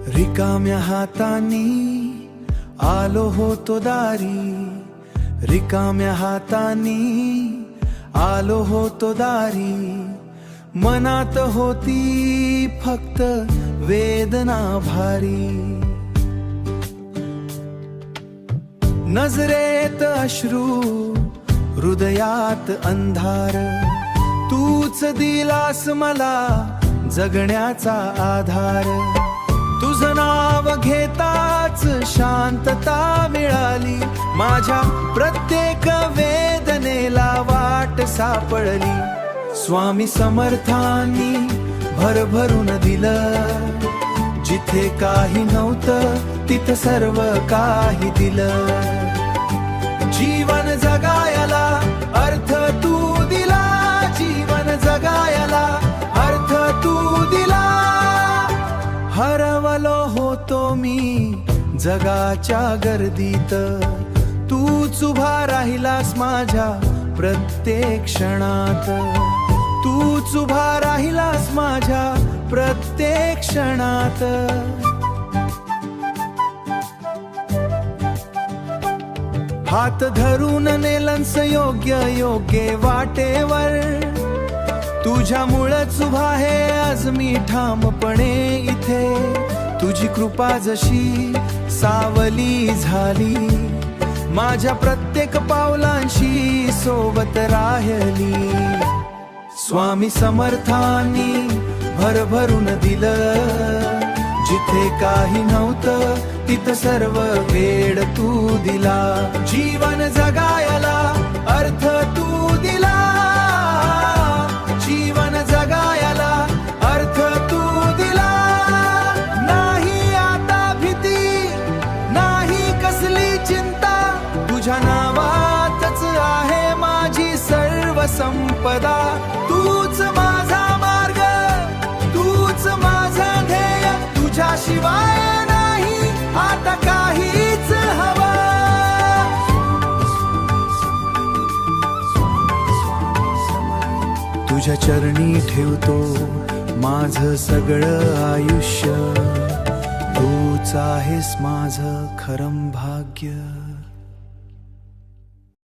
रिकाम्या हातांनी आलो होतो दारी, रिकाम्या हातांनी आलो होतो दारी, मनात होती फक्त वेदना भारी। नजरेत अश्रू, हृदयात अंधार, तूच दिलास मला जगण्याचा आधार। तुझं नाव घेताच शांतता मिळाली, माझ्या प्रत्येक वेदनेला वाट सापडली। स्वामी समर्थांनी भरभरून दिलं, जिथे काही नव्हतं तिथं सर्व काही दिलं। जीवन जगायला अर्थ तू दिला, जीवन जगायला अर्थ तू दिला। हरवलो होतो मी जगाच्या गर्दीत, तूच उभा राहिलास माझ्या प्रत्येक क्षणात, तूच उभा राहिलास माझ्या प्रत्येक क्षणात। हात धरून नेलंस योग्य योग्य वाटेवर, तुझ्यामुळेच उभा आहे आज मी ठामपणे इथे। तुझी कृपा जशी सावली झाली, माझ्या प्रत्येक पावलांशी सोबत राहिली। स्वामी समर्थांनी भरभरून दिलं, जिथे काही नव्हतं तिथं सर्व वेळ तू दिला। जीवन जगायला अर्थ तू दिला, जीवन जगायला अर्थ तू दिला। नाही आता भीती, नाही कसली चिंता, तुझ्या नावातच आहे माझी सर्व संपदा। तूच माझा मार्ग, तूच माझं ध्येय, तुझ्याशिवाय नाही आता काहीच हवं। तुझ्या चरणी ठेवतो माझं सगळं आयुष्य, तूच आहेस माझं खरं भाग्य।